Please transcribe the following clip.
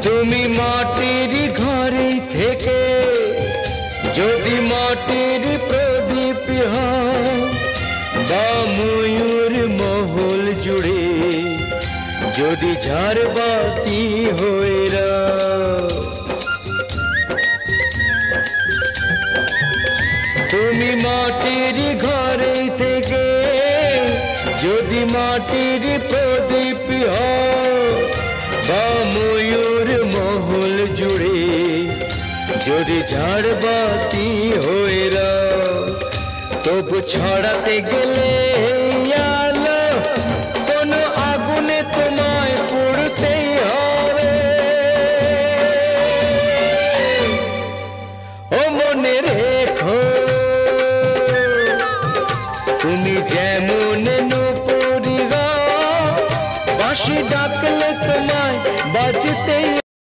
তুমি মাটির ঘরে থেকে যদি মাটির প্রদীপ হও, বা ময়ূর মহল জুড়ে যদি ঝাড়বাতি হয়ে রাও। তুমি মাটির ঘরে থেকে যদি মাটির প্রদীপ হও, বা ময়ূর মহল জুড়ে যদি ঝাড়বাতি হয়ে রাও, তবু ছড়াতে গেলে